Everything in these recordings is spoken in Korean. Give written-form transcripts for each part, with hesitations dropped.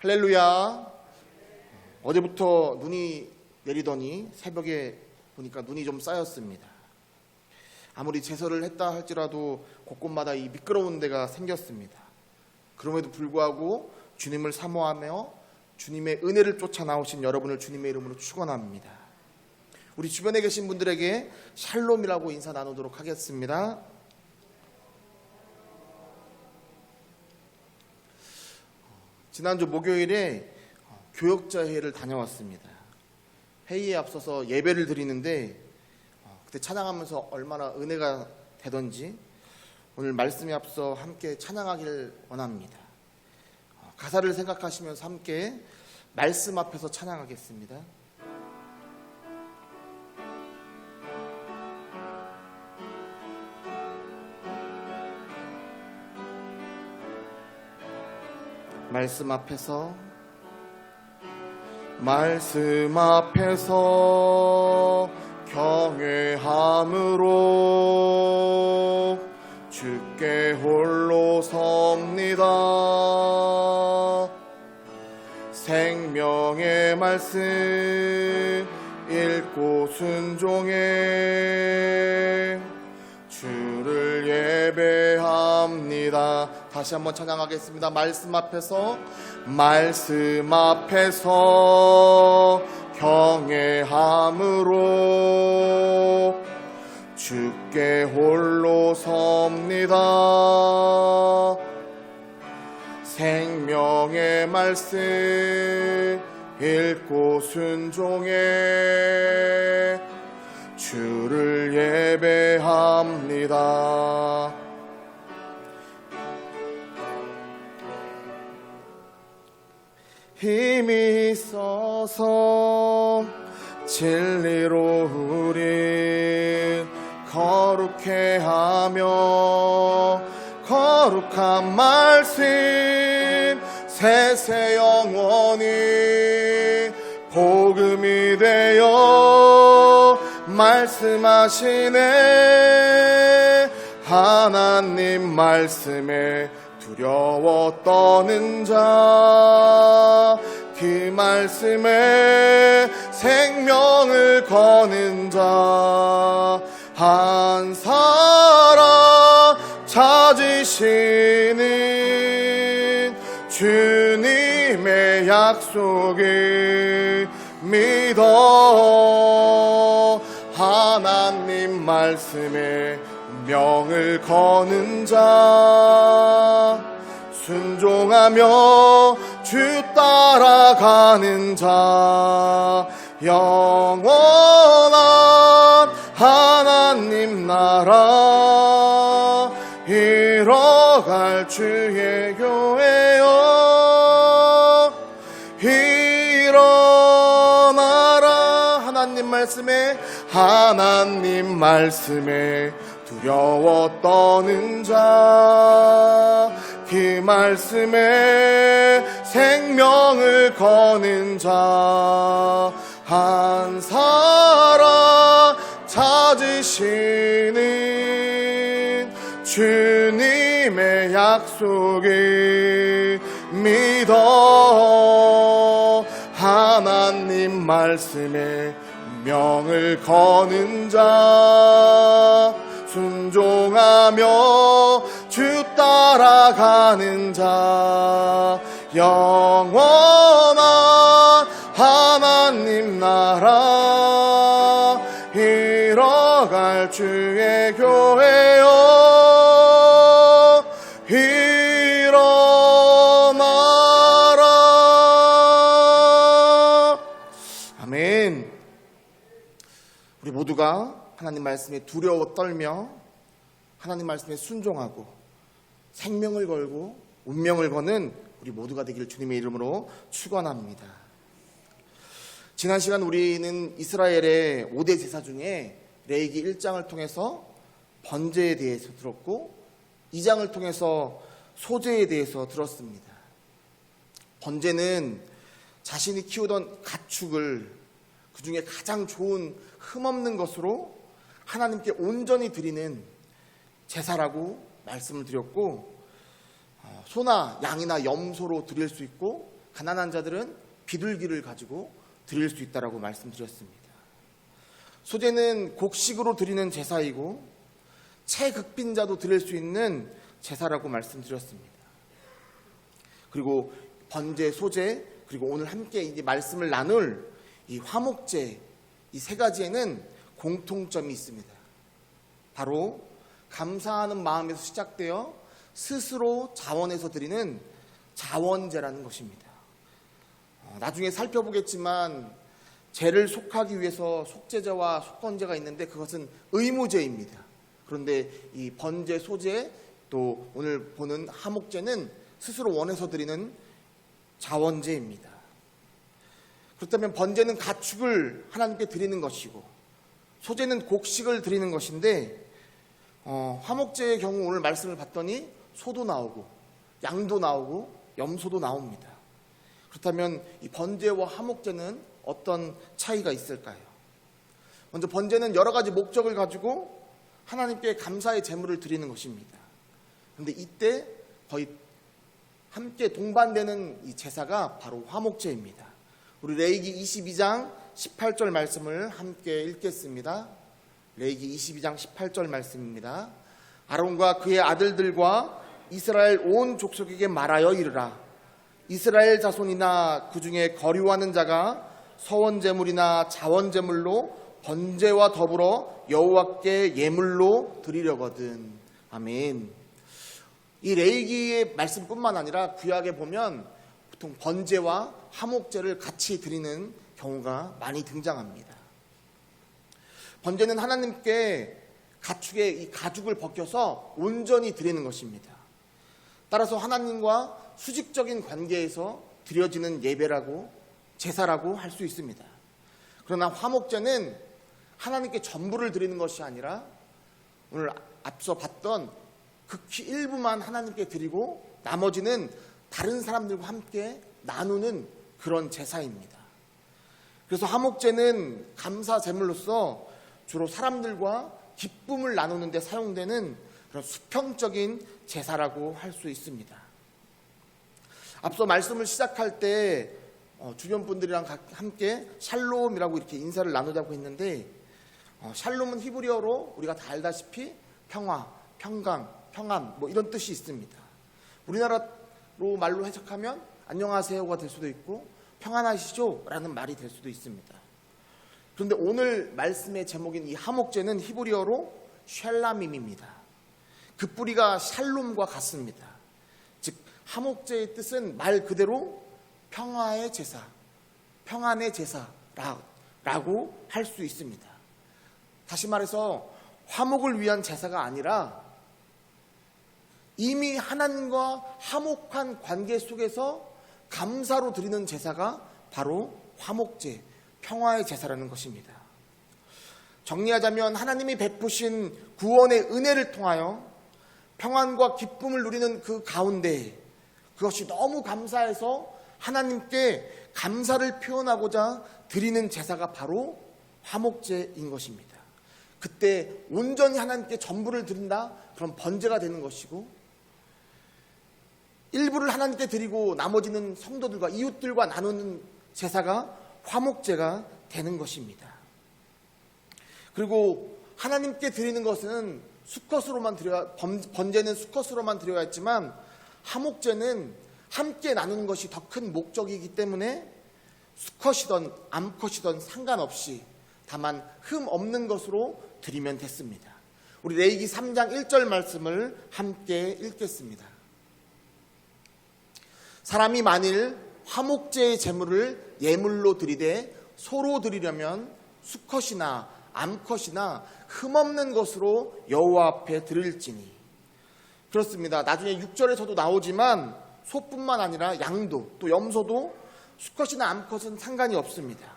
할렐루야. 어제부터 눈이 내리더니 새벽에 보니까 눈이 좀 쌓였습니다. 아무리 제설을 했다 할지라도 곳곳마다 이 미끄러운 데가 생겼습니다. 그럼에도 불구하고 주님을 사모하며 주님의 은혜를 쫓아 나오신 여러분을 주님의 이름으로 축원합니다. 우리 주변에 계신 분들에게 샬롬이라고 인사 나누도록 하겠습니다. 지난주 목요일에 교역자회를 다녀왔습니다. 회의에 앞서서 예배를 드리는데 그때 찬양하면서 얼마나 은혜가 되던지 오늘 말씀에 앞서 함께 찬양하길 원합니다. 가사를 생각하시면서 함께 말씀 앞에서 찬양하겠습니다. 말씀 앞에서 경외함으로 주께 홀로 섭니다. 생명의 말씀 읽고 순종해 주를 예배합니다. 다시 한번 찬양하겠습니다. 말씀 앞에서 경외함으로 주께 홀로 섭니다. 생명의 말씀 읽고 순종해 주를 예배합니다. 힘이 있어서 진리로 우리 거룩해 하며 거룩한 말씀 세세 영원히 복음이 되어 말씀하시네. 하나님 말씀에 두려워 떠는 자, 그 말씀에 생명을 거는 자, 한 사람 찾으시는 주님의 약속을 믿어. 하나님 말씀에 명을 거는 자, 순종하며 주 따라가는 자, 영원한 하나님 나라 이뤄갈 주의 교회여 일어나라. 하나님 말씀에 두려워 떠는 자, 그 말씀에 생명을 거는 자, 한 사람 찾으시는 주님의 약속을 믿어. 하나님 말씀에 명을 거는 자, 순종하며 주 따라가는 자, 영원한 하나님 나라 이뤄갈 주의 교회여 일어나라. 아멘. 우리 모두가 하나님 말씀에 두려워 떨며 하나님 말씀에 순종하고 생명을 걸고 운명을 거는 우리 모두가 되기를 주님의 이름으로 축원합니다. 지난 시간 우리는 이스라엘의 5대 제사 중에 레위기 1장을 통해서 번제에 대해서 들었고 2장을 통해서 소제에 대해서 들었습니다. 번제는 자신이 키우던 가축을 그 중에 가장 좋은 흠없는 것으로 하나님께 온전히 드리는 제사라고 말씀을 드렸고, 소나 양이나 염소로 드릴 수 있고 가난한 자들은 비둘기를 가지고 드릴 수 있다라고 말씀드렸습니다. 소제는 곡식으로 드리는 제사이고 체극빈자도 드릴 수 있는 제사라고 말씀드렸습니다. 그리고 번제, 소제, 그리고 오늘 함께 이제 말씀을 나눌 이 화목제, 이 세 가지에는 공통점이 있습니다. 바로 감사하는 마음에서 시작되어 스스로 자원해서 드리는 자원제라는 것입니다. 나중에 살펴보겠지만 제를 속하기 위해서 속제제와 속건제가 있는데 그것은 의무제입니다. 그런데 이 번제, 소제, 또 오늘 보는 화목제는 스스로 원해서 드리는 자원제입니다. 그렇다면 번제는 가축을 하나님께 드리는 것이고 소제는 곡식을 드리는 것인데 화목제의 경우 오늘 말씀을 봤더니 소도 나오고 양도 나오고 염소도 나옵니다. 그렇다면 이 번제와 화목제는 어떤 차이가 있을까요? 먼저 번제는 여러 가지 목적을 가지고 하나님께 감사의 제물을 드리는 것입니다. 그런데 이때 거의 함께 동반되는 이 제사가 바로 화목제입니다. 우리 레위기 22장 18절 말씀을 함께 읽겠습니다. 레위기 22장 18절 말씀입니다. 아론과 그의 아들들과 이스라엘 온 족속에게 말하여 이르라. 이스라엘 자손이나 그 중에 거류하는 자가 서원제물이나 자원제물로 번제와 더불어 여호와께 예물로 드리려거든. 아멘. 이 레위기의 말씀뿐만 아니라 구약에 보면 보통 번제와 화목제를 같이 드리는 경우가 많이 등장합니다. 번제는 하나님께 가축의 이 가죽을 벗겨서 온전히 드리는 것입니다. 따라서 하나님과 수직적인 관계에서 드려지는 예배라고 제사라고 할 수 있습니다. 그러나 화목제는 하나님께 전부를 드리는 것이 아니라 오늘 앞서 봤던 극히 일부만 하나님께 드리고 나머지는 다른 사람들과 함께 나누는 그런 제사입니다. 그래서 화목제는 감사 제물로서 주로 사람들과 기쁨을 나누는 데 사용되는 그런 수평적인 제사라고 할 수 있습니다. 앞서 말씀을 시작할 때 주변 분들이랑 함께 샬롬이라고 이렇게 인사를 나누자고 했는데 샬롬은 히브리어로 우리가 다 알다시피 평화, 평강, 평안 뭐 이런 뜻이 있습니다. 우리나라로 말로 해석하면 안녕하세요가 될 수도 있고 평안하시죠? 라는 말이 될 수도 있습니다. 그런데 오늘 말씀의 제목인 이 화목제는 히브리어로 샬람임입니다. 그 뿌리가 샬롬과 같습니다. 즉 화목제의 뜻은 말 그대로 평화의 제사, 평안의 제사라고 할 수 있습니다. 다시 말해서 화목을 위한 제사가 아니라 이미 하나님과 화목한 관계 속에서 감사로 드리는 제사가 바로 화목제, 평화의 제사라는 것입니다. 정리하자면 하나님이 베푸신 구원의 은혜를 통하여 평안과 기쁨을 누리는 그 가운데 그것이 너무 감사해서 하나님께 감사를 표현하고자 드리는 제사가 바로 화목제인 것입니다. 그때 온전히 하나님께 전부를 드린다? 그럼 번제가 되는 것이고 일부를 하나님께 드리고 나머지는 성도들과 이웃들과 나누는 제사가 화목제가 되는 것입니다. 그리고 하나님께 드리는 것은 수컷으로만 드려야, 번제는 수컷으로만 드려야 했지만 화목제는 함께 나누는 것이 더 큰 목적이기 때문에 수컷이든 암컷이든 상관없이 다만 흠 없는 것으로 드리면 됐습니다. 우리 레위기 3장 1절 말씀을 함께 읽겠습니다. 사람이 만일 화목제의 제물을 예물로 드리되 소로 드리려면 수컷이나 암컷이나 흠없는 것으로 여호와 앞에 드릴지니. 그렇습니다. 나중에 6절에서도 나오지만 소뿐만 아니라 양도 또 염소도 수컷이나 암컷은 상관이 없습니다.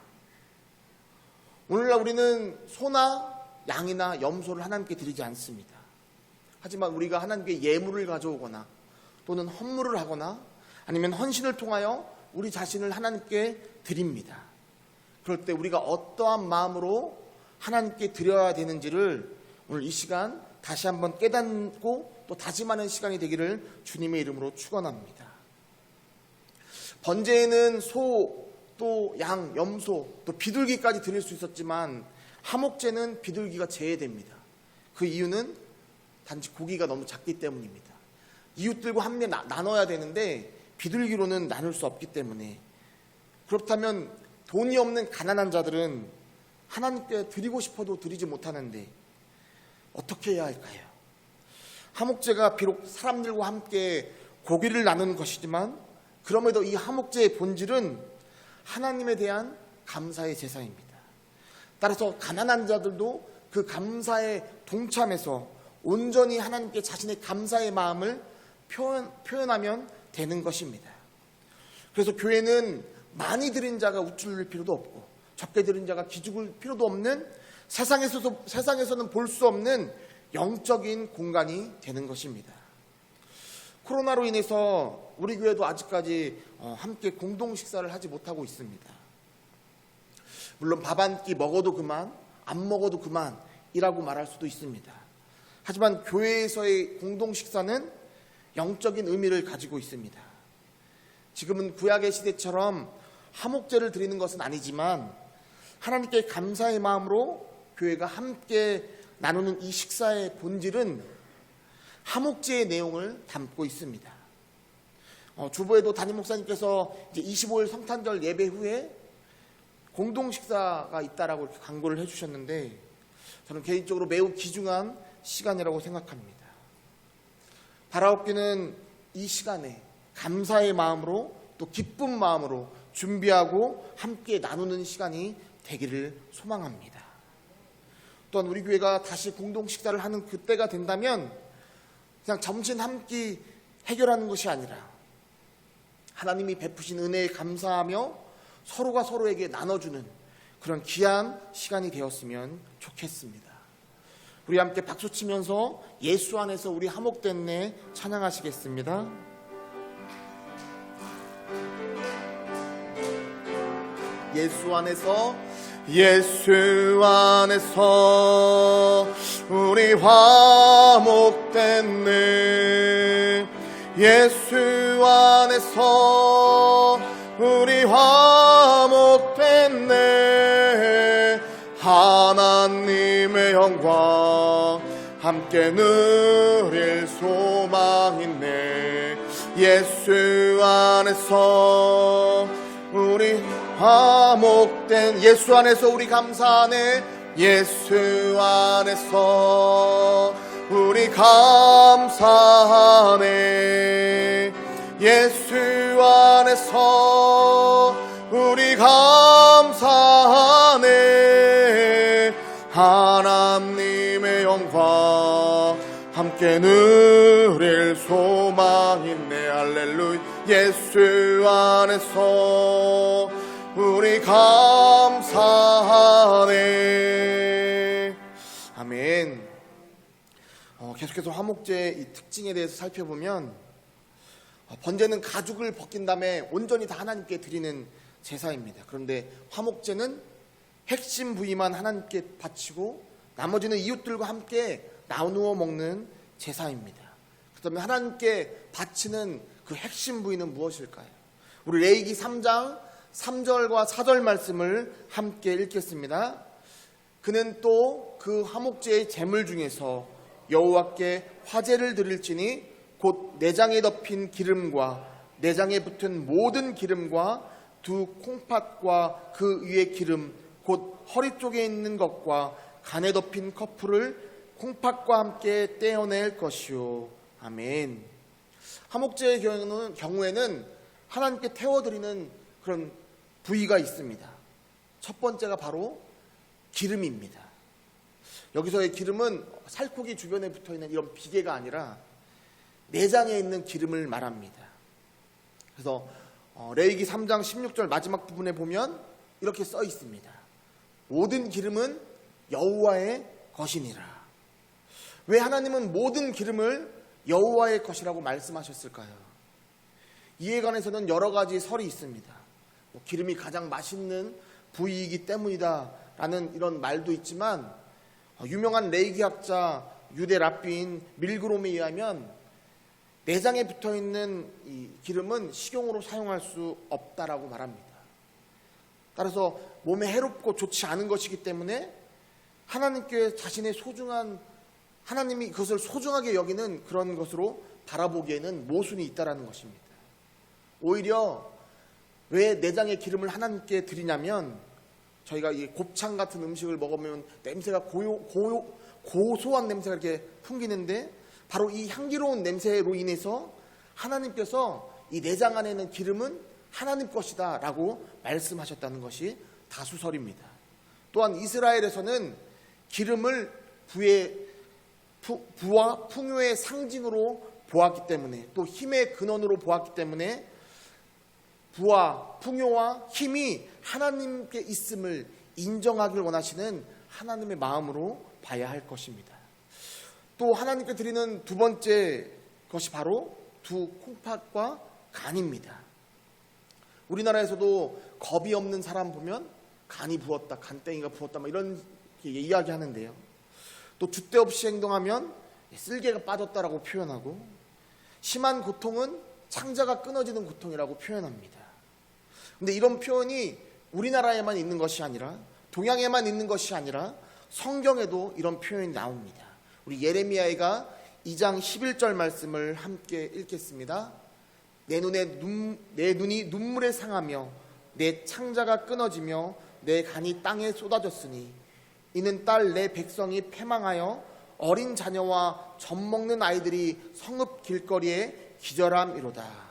오늘날 우리는 소나 양이나 염소를 하나님께 드리지 않습니다. 하지만 우리가 하나님께 예물을 가져오거나 또는 헌물을 하거나 아니면 헌신을 통하여 우리 자신을 하나님께 드립니다. 그럴 때 우리가 어떠한 마음으로 하나님께 드려야 되는지를 오늘 이 시간 다시 한번 깨닫고 또 다짐하는 시간이 되기를 주님의 이름으로 축원합니다. 번제에는 소, 또 양, 염소, 또 비둘기까지 드릴 수 있었지만 화목제는 비둘기가 제외됩니다. 그 이유는 단지 고기가 너무 작기 때문입니다. 이웃들과 함께 나눠야 되는데 비둘기로는 나눌 수 없기 때문에. 그렇다면 돈이 없는 가난한 자들은 하나님께 드리고 싶어도 드리지 못하는데 어떻게 해야 할까요? 화목제가 비록 사람들과 함께 고기를 나누는 것이지만 그럼에도 이 화목제의 본질은 하나님에 대한 감사의 제사입니다. 따라서 가난한 자들도 그 감사에 동참해서 온전히 하나님께 자신의 감사의 마음을 표현하면 되는 것입니다. 그래서 교회는 많이 드린 자가 우쭐릴 필요도 없고 적게 드린 자가 기죽을 필요도 없는 세상에서는 볼 수 없는 영적인 공간이 되는 것입니다. 코로나로 인해서 우리 교회도 아직까지 함께 공동 식사를 하지 못하고 있습니다. 물론 밥 한 끼 먹어도 그만, 안 먹어도 그만이라고 말할 수도 있습니다. 하지만 교회에서의 공동 식사는 영적인 의미를 가지고 있습니다. 지금은 구약의 시대처럼 화목제를 드리는 것은 아니지만 하나님께 감사의 마음으로 교회가 함께 나누는 이 식사의 본질은 화목제의 내용을 담고 있습니다. 주보에도 담임 목사님께서 이제 25일 성탄절 예배 후에 공동 식사가 있다라고 이렇게 광고를 해주셨는데 저는 개인적으로 매우 귀중한 시간이라고 생각합니다. 바라옵기는 이 시간에 감사의 마음으로 또 기쁜 마음으로 준비하고 함께 나누는 시간이 되기를 소망합니다. 또한 우리 교회가 다시 공동 식사를 하는 그때가 된다면 그냥 점심 한 끼 해결하는 것이 아니라 하나님이 베푸신 은혜에 감사하며 서로가 서로에게 나눠주는 그런 귀한 시간이 되었으면 좋겠습니다. 우리 함께 박수 치면서 예수 안에서 우리 화목됐네 찬양하시겠습니다. 예수 안에서 우리 화목됐네. 예수 안에서 우리 화목됐네. 하나님의 영광 함께 누릴 소망 있네. 예수 안에서 우리 화목된 예수 안에서 우리 감사하네. 예수 안에서 우리 감사하네. 예수 안에서 우리 감사하네. 하나님의 영광 함께 누릴 소망 있네. 할렐루야. 예수 안에서 우리 감사하네. 아멘. 계속해서 화목제의 이 특징에 대해서 살펴보면 번제는 가죽을 벗긴 다음에 온전히 다 하나님께 드리는 제사입니다. 그런데 화목제는 핵심 부위만 하나님께 바치고 나머지는 이웃들과 함께 나누어 먹는 제사입니다. 그렇다면 하나님께 바치는 그 핵심 부위는 무엇일까요? 우리 레위기 3장 3절과 4절 말씀을 함께 읽겠습니다. 그는 또 그 화목제의 제물 중에서 여호와께 화제를 드릴지니 곧 내장에 덮인 기름과 내장에 붙은 모든 기름과 두 콩팥과 그 위의 기름 곧 허리 쪽에 있는 것과 간에 덮인 커플을 콩팥과 함께 떼어낼 것이요. 아멘. 화목제의 경우에는 하나님께 태워드리는 그런 부위가 있습니다. 첫 번째가 바로 기름입니다. 여기서의 기름은 살코기 주변에 붙어있는 이런 비계가 아니라 내장에 있는 기름을 말합니다. 그래서 레위기 3장 16절 마지막 부분에 보면 이렇게 써 있습니다. 모든 기름은 여호와의 것이니라. 왜 하나님은 모든 기름을 여호와의 것이라고 말씀하셨을까요? 이에 관해서는 여러 가지 설이 있습니다. 기름이 가장 맛있는 부위이기 때문이다 라는 이런 말도 있지만 유명한 레위기학자 유대 랍비인 밀그롬에 의하면 내장에 붙어있는 이 기름은 식용으로 사용할 수 없다라고 말합니다. 따라서 몸에 해롭고 좋지 않은 것이기 때문에 하나님께 자신의 소중한, 하나님이 그것을 소중하게 여기는 그런 것으로 바라보기에는 모순이 있다라는 것입니다. 오히려 왜 내장의 기름을 하나님께 드리냐면, 저희가 이 곱창 같은 음식을 먹으면 냄새가 고소한 냄새가 이렇게 풍기는데, 바로 이 향기로운 냄새로 인해서 하나님께서 이 내장 안에 있는 기름은 하나님 것이다 라고 말씀하셨다는 것이 다수설입니다. 또한 이스라엘에서는 기름을 부와 풍요의 상징으로 보았기 때문에, 또 힘의 근원으로 보았기 때문에 부와 풍요와 힘이 하나님께 있음을 인정하길 원하시는 하나님의 마음으로 봐야 할 것입니다. 또 하나님께 드리는 두 번째 것이 바로 두 콩팥과 간입니다. 우리나라에서도 겁이 없는 사람 보면 간이 부었다, 간땡이가 부었다 이런 이야기 하는데요. 또 줏대 없이 행동하면 쓸개가 빠졌다라고 표현하고, 심한 고통은 창자가 끊어지는 고통이라고 표현합니다. 근데 이런 표현이 우리나라에만 있는 것이 아니라, 동양에만 있는 것이 아니라 성경에도 이런 표현이 나옵니다. 우리 예레미야가 2장 11절 말씀을 함께 읽겠습니다. 내 눈이 눈물에 상하며 내 창자가 끊어지며 내 간이 땅에 쏟아졌으니 이는 딸 내 백성이 패망하여 어린 자녀와 젖 먹는 아이들이 성읍 길거리에 기절함이로다.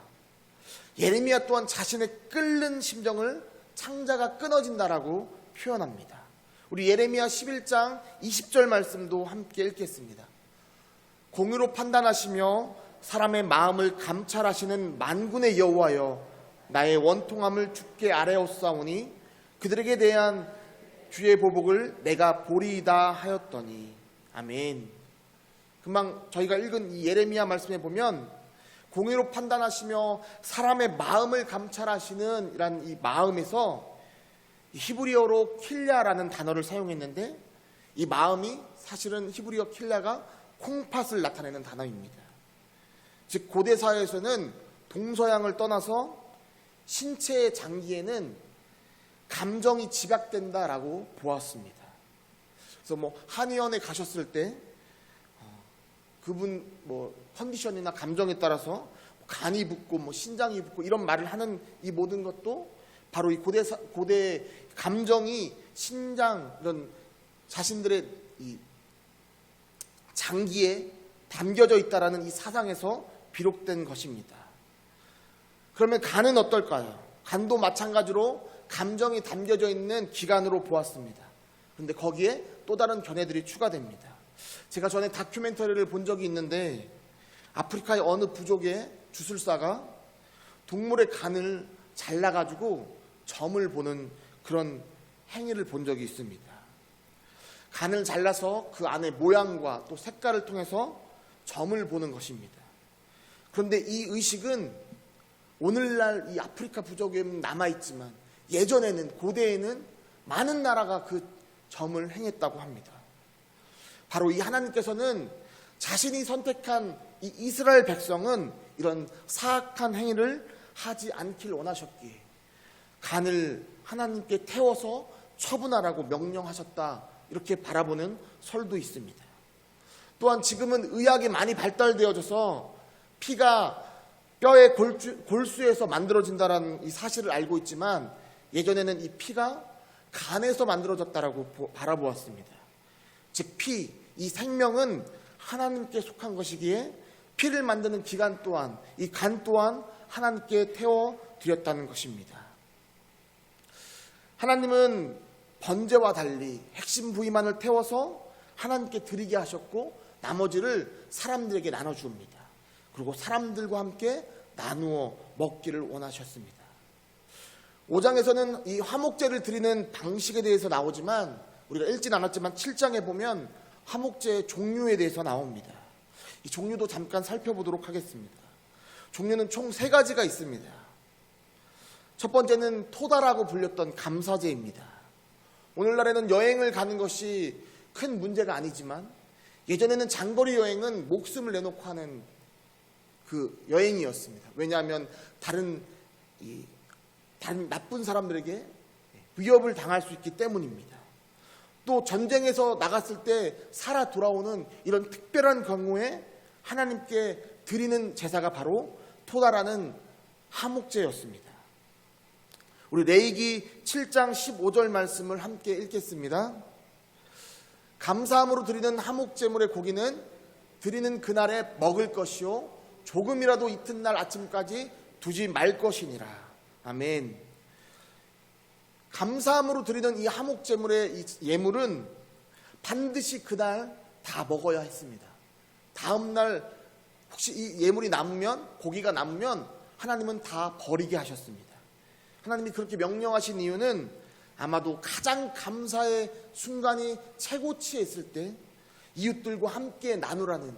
예레미야 또한 자신의 끓는 심정을 창자가 끊어진다라고 표현합니다. 우리 예레미야 11장 20절 말씀도 함께 읽겠습니다. 공의로 판단하시며 사람의 마음을 감찰하시는 만군의 여호와여, 나의 원통함을 주께 아뢰었사오니 그들에게 대한 주의 보복을 내가 보리이다 하였더니. 아멘. 금방 저희가 읽은 이 예레미야 말씀에 보면 공의로 판단하시며 사람의 마음을 감찰하시는 이란 이 마음에서 히브리어로 킬랴라는 단어를 사용했는데, 이 마음이 사실은 히브리어 킬랴가 콩팥을 나타내는 단어입니다. 즉 고대 사회에서는 동서양을 떠나서 신체의 장기에는 감정이 집약된다라고 보았습니다. 그래서 한의원에 가셨을 때 그분 컨디션이나 감정에 따라서 간이 붓고 신장이 붓고 이런 말을 하는 이 모든 것도 바로 이 고대 감정이 신장, 이런 자신들의 이 장기에 담겨져 있다라는 이 사상에서 비롯된 것입니다. 그러면 간은 어떨까요? 간도 마찬가지로 감정이 담겨져 있는 기관으로 보았습니다. 그런데 거기에 또 다른 견해들이 추가됩니다. 제가 전에 다큐멘터리를 본 적이 있는데, 아프리카의 어느 부족의 주술사가 동물의 간을 잘라가지고 점을 보는 그런 행위를 본 적이 있습니다. 간을 잘라서 그 안에 모양과 또 색깔을 통해서 점을 보는 것입니다. 그런데 이 의식은 오늘날 이 아프리카 부족에 남아있지만, 예전에는, 고대에는 많은 나라가 그 점을 행했다고 합니다. 바로 이 하나님께서는 자신이 선택한 이 이스라엘 백성은 이런 사악한 행위를 하지 않길 원하셨기에 간을 하나님께 태워서 처분하라고 명령하셨다, 이렇게 바라보는 설도 있습니다. 또한 지금은 의학이 많이 발달되어져서 피가 뼈의 골수에서 만들어진다는 이 사실을 알고 있지만, 예전에는 이 피가 간에서 만들어졌다라고 바라보았습니다. 즉 피, 이 생명은 하나님께 속한 것이기에 피를 만드는 기관 또한, 이 간 또한 하나님께 태워드렸다는 것입니다. 하나님은 번제와 달리 핵심 부위만을 태워서 하나님께 드리게 하셨고, 나머지를 사람들에게 나눠줍니다. 그리고 사람들과 함께 나누어 먹기를 원하셨습니다. 5장에서는 이 화목제를 드리는 방식에 대해서 나오지만, 우리가 읽진 않았지만 7장에 보면 화목제의 종류에 대해서 나옵니다. 이 종류도 잠깐 살펴보도록 하겠습니다. 종류는 총 3가지가 있습니다. 첫 번째는 토다라고 불렸던 감사제입니다. 오늘날에는 여행을 가는 것이 큰 문제가 아니지만, 예전에는 장거리 여행은 목숨을 내놓고 하는 그 여행이었습니다. 왜냐하면 다른 나쁜 사람들에게 위협을 당할 수 있기 때문입니다. 또 전쟁에서 나갔을 때 살아 돌아오는 이런 특별한 경우에 하나님께 드리는 제사가 바로 토다라는 하목제였습니다. 우리 레위기 7장 15절 말씀을 함께 읽겠습니다. 감사함으로 드리는 하목제물의 고기는 드리는 그날에 먹을 것이요 조금이라도 이튿날 아침까지 두지 말 것이니라. 아멘. 감사함으로 드리는 이 하목제물의 이 예물은 반드시 그날 다 먹어야 했습니다. 다음날 혹시 이 예물이 남으면, 고기가 남으면 하나님은 다 버리게 하셨습니다. 하나님이 그렇게 명령하신 이유는 아마도 가장 감사의 순간이 최고치에 있을 때 이웃들과 함께 나누라는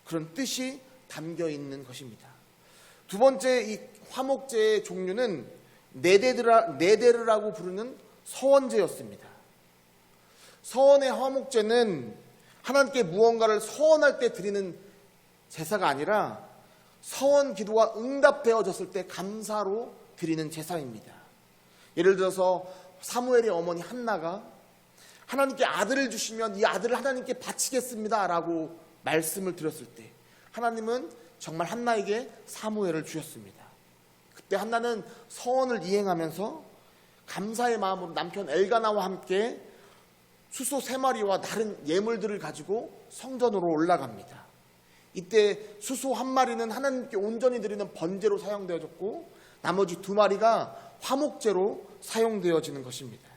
그런 뜻이 담겨 있는 것입니다. 두 번째, 이 화목제의 종류는 네데르라고 부르는 서원제였습니다. 서원의 화목제는 하나님께 무언가를 서원할 때 드리는 제사가 아니라 서원 기도가 응답되어졌을 때 감사로 드리는 제사입니다. 예를 들어서 사무엘의 어머니 한나가 하나님께 아들을 주시면 이 아들을 하나님께 바치겠습니다 라고 말씀을 드렸을 때 하나님은 정말 한나에게 사무엘을 주셨습니다. 그때 한나는 서원을 이행하면서 감사의 마음으로 남편 엘가나와 함께 수소 3마리와 다른 예물들을 가지고 성전으로 올라갑니다. 이때 수소 1마리는 하나님께 온전히 드리는 번제로 사용되어졌고 나머지 2마리가 화목제로 사용되어지는 것입니다.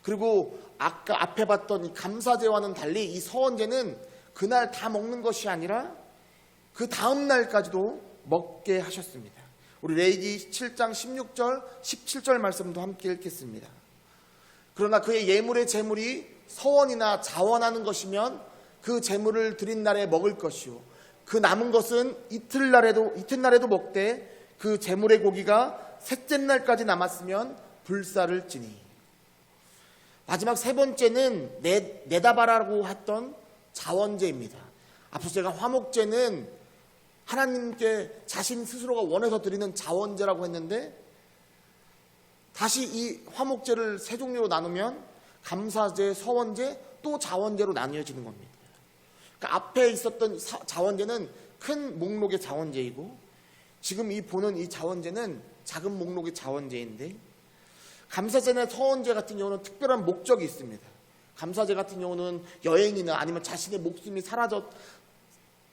그리고 아까 앞에 봤던 이 감사제와는 달리 이 서원제는 그날 다 먹는 것이 아니라 그 다음 날까지도 먹게 하셨습니다. 우리 레위기 7장 16절 17절 말씀도 함께 읽겠습니다. 그러나 그의 예물의 제물이 서원이나 자원하는 것이면 그 제물을 드린 날에 먹을 것이요 그 남은 것은 이튿날에도 먹되 그 제물의 고기가 셋째 날까지 남았으면 불사를 지니. 마지막 세 번째는 네다바라고 했던 자원제입니다. 앞서 제가 화목제는 하나님께 자신 스스로가 원해서 드리는 자원제라고 했는데 다시 이 화목제를 세 종류로 나누면 감사제, 서원제, 또 자원제로 나뉘어지는 겁니다. 그러니까 앞에 있었던 자원제는 큰 목록의 자원제이고 지금 보는 이 자원제는 작은 목록의 자원제인데 감사제나 서원제 같은 경우는 특별한 목적이 있습니다. 감사제 같은 경우는 여행이나 아니면 자신의 목숨이 사라져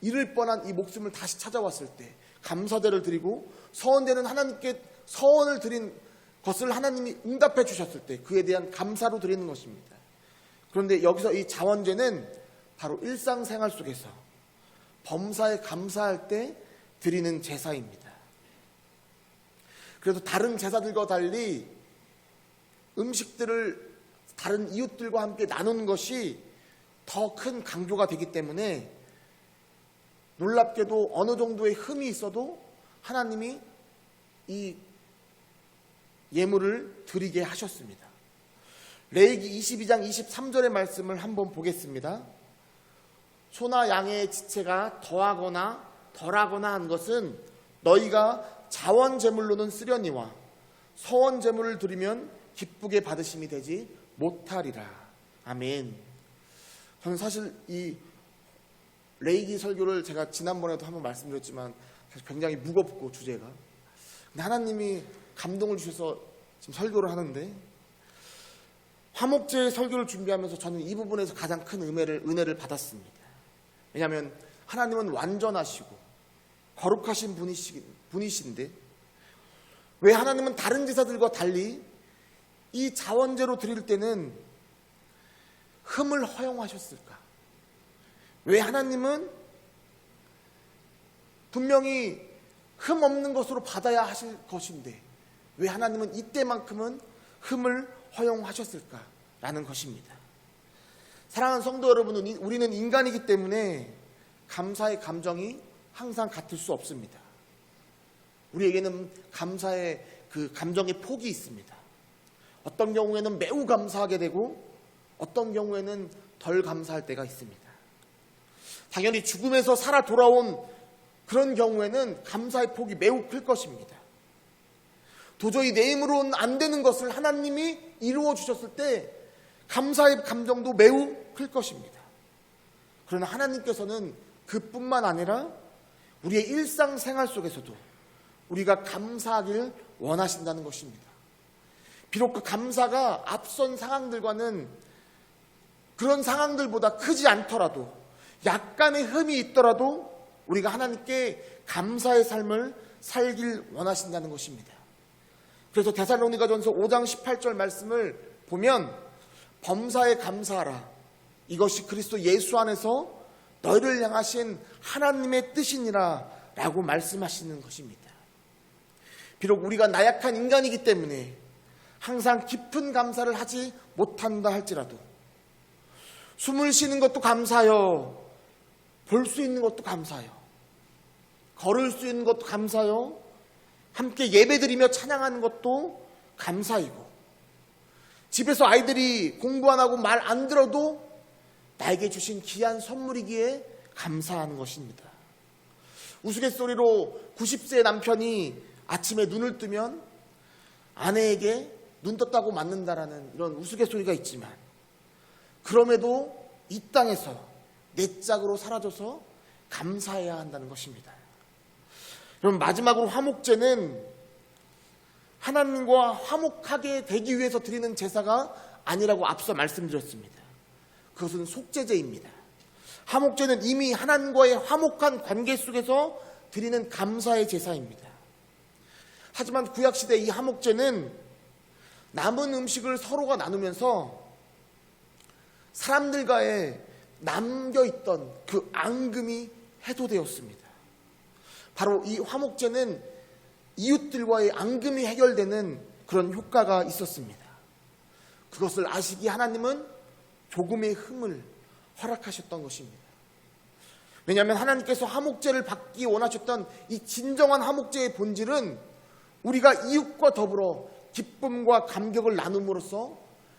잃을 뻔한 이 목숨을 다시 찾아왔을 때 감사제를 드리고 서원제는 하나님께 서원을 드린 것을 하나님이 응답해 주셨을 때 그에 대한 감사로 드리는 것입니다. 그런데 여기서 이 자원제는 바로 일상생활 속에서 범사에 감사할 때 드리는 제사입니다. 그래서 다른 제사들과 달리 음식들을 다른 이웃들과 함께 나누는 것이 더 큰 강조가 되기 때문에 놀랍게도 어느 정도의 흠이 있어도 하나님이 이 예물을 드리게 하셨습니다. 레위기 22장 23절의 말씀을 한번 보겠습니다. 소나 양의 지체가 더하거나 덜하거나 한 것은 너희가 자원 제물로는 쓰려니와 서원 제물을 드리면 기쁘게 받으심이 되지 못하리라. 아멘. 저는 사실 이 레위기 설교를 제가 지난번에도 한번 말씀드렸지만 굉장히 무겁고 주제가 근데 하나님이 감동을 주셔서 지금 설교를 하는데 화목제 설교를 준비하면서 저는 이 부분에서 가장 큰 은혜를 받았습니다. 왜냐하면 하나님은 완전하시고 거룩하신 분이신데 왜 하나님은 다른 제사들과 달리 이 자원제로 드릴 때는 흠을 허용하셨을까? 왜 하나님은 분명히 흠 없는 것으로 받아야 하실 것인데 왜 하나님은 이때만큼은 흠을 허용하셨을까라는 것입니다. 사랑하는 성도 여러분, 우리는 인간이기 때문에 감사의 감정이 항상 같을 수 없습니다. 우리에게는 감사의 그 감정의 폭이 있습니다. 어떤 경우에는 매우 감사하게 되고 어떤 경우에는 덜 감사할 때가 있습니다. 당연히 죽음에서 살아 돌아온 그런 경우에는 감사의 폭이 매우 클 것입니다. 도저히 내 힘으로는 안 되는 것을 하나님이 이루어 주셨을 때 감사의 감정도 매우 클 것입니다. 그러나 하나님께서는 그뿐만 아니라 우리의 일상생활 속에서도 우리가 감사하길 원하신다는 것입니다. 비록 그 감사가 앞선 상황들과는 그런 상황들보다 크지 않더라도 약간의 흠이 있더라도 우리가 하나님께 감사의 삶을 살길 원하신다는 것입니다. 그래서 데살로니가전서 5장 18절 말씀을 보면 범사에 감사하라. 이것이 그리스도 예수 안에서 너희를 향하신 하나님의 뜻이니라 라고 말씀하시는 것입니다. 비록 우리가 나약한 인간이기 때문에 항상 깊은 감사를 하지 못한다 할지라도 숨을 쉬는 것도 감사요, 볼 수 있는 것도 감사요, 걸을 수 있는 것도 감사요, 함께 예배드리며 찬양하는 것도 감사이고, 집에서 아이들이 공부 안 하고 말 안 들어도 나에게 주신 귀한 선물이기에 감사하는 것입니다. 우스갯소리로 90세의 남편이 아침에 눈을 뜨면 아내에게 눈 떴다고 맞는다라는 이런 우스갯소리가 있지만, 그럼에도 이 땅에서 내 짝으로 사라져서 감사해야 한다는 것입니다. 여러분, 마지막으로 화목제는 하나님과 화목하게 되기 위해서 드리는 제사가 아니라고 앞서 말씀드렸습니다. 그것은 속죄제입니다. 화목제는 이미 하나님과의 화목한 관계 속에서 드리는 감사의 제사입니다. 하지만 구약시대 이 화목제는 남은 음식을 서로가 나누면서 사람들과의 남겨있던 그 앙금이 해소되었습니다. 바로 이 화목제는 이웃들과의 앙금이 해결되는 그런 효과가 있었습니다. 그것을 아시기에 하나님은 조금의 흠을 허락하셨던 것입니다. 왜냐하면 하나님께서 화목제를 받기 원하셨던 이 진정한 화목제의 본질은 우리가 이웃과 더불어 기쁨과 감격을 나눔으로써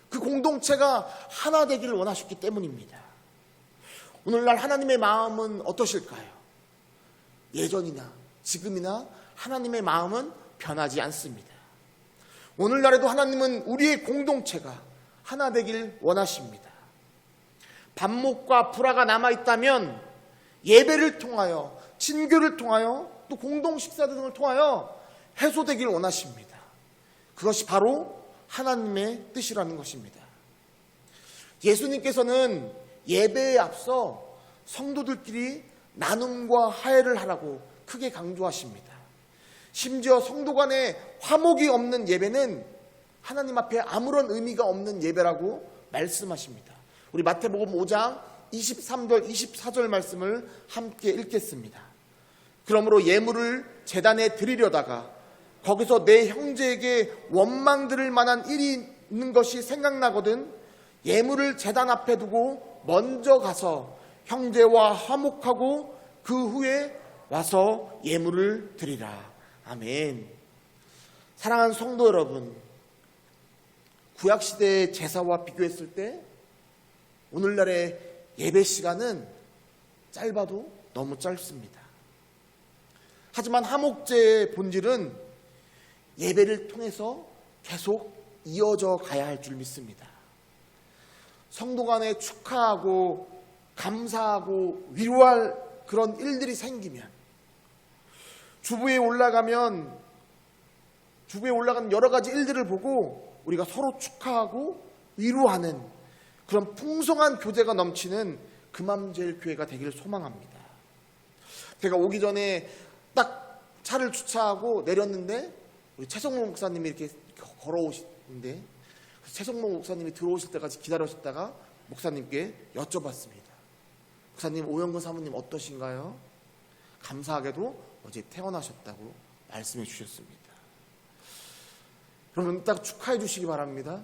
그 공동체가 하나 되기를 원하셨기 때문입니다. 오늘날 하나님의 마음은 어떠실까요? 예전이나 지금이나 하나님의 마음은 변하지 않습니다. 오늘날에도 하나님은 우리의 공동체가 하나 되길 원하십니다. 반목과 불화가 남아있다면 예배를 통하여, 친교를 통하여, 또 공동 식사 등을 통하여 해소되길 원하십니다. 그것이 바로 하나님의 뜻이라는 것입니다. 예수님께서는 예배에 앞서 성도들끼리 나눔과 화해를 하라고 크게 강조하십니다. 심지어 성도 간에 화목이 없는 예배는 하나님 앞에 아무런 의미가 없는 예배라고 말씀하십니다. 우리 마태복음 5장 23절 24절 말씀을 함께 읽겠습니다. 그러므로 예물을 제단에 드리려다가 거기서 내 형제에게 원망 들을 만한 일이 있는 것이 생각나거든 예물을 제단 앞에 두고 먼저 가서 형제와 화목하고 그 후에 와서 예물을 드리라. 아멘. 사랑하는 성도 여러분, 구약시대의 제사와 비교했을 때 오늘날의 예배 시간은 짧아도 너무 짧습니다. 하지만 화목제의 본질은 예배를 통해서 계속 이어져 가야 할 줄 믿습니다. 성도 간에 축하하고 감사하고 위로할 그런 일들이 생기면, 주부에 올라가는 여러 가지 일들을 보고 우리가 서로 축하하고 위로하는 그런 풍성한 교제가 넘치는 금암제일교회가 되기를 소망합니다. 제가 오기 전에 딱 차를 주차하고 내렸는데 우리 최성모 목사님이 이렇게 걸어오시는데, 최성모 목사님이 들어오실 때까지 기다렸다가 목사님께 여쭤봤습니다. 목사님, 오영근 사모님 어떠신가요? 감사하게도 어제 퇴원하셨다고 말씀해 주셨습니다. 여러분, 딱 축하해 주시기 바랍니다.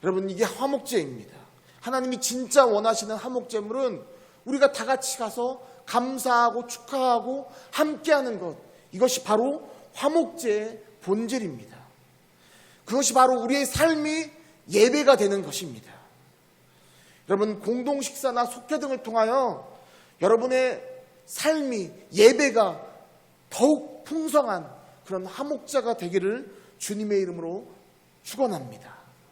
여러분, 이게 화목제입니다. 하나님이 진짜 원하시는 화목제물은 우리가 다 같이 가서 감사하고 축하하고 함께하는 것, 이것이 바로 화목제의 본질입니다. 그것이 바로 우리의 삶이 예배가 되는 것입니다. 여러분, 공동식사나 속회 등을 통하여 여러분의 삶이, 예배가 더욱 풍성한 그런 하목자가 되기를 주님의 이름으로 축원합니다.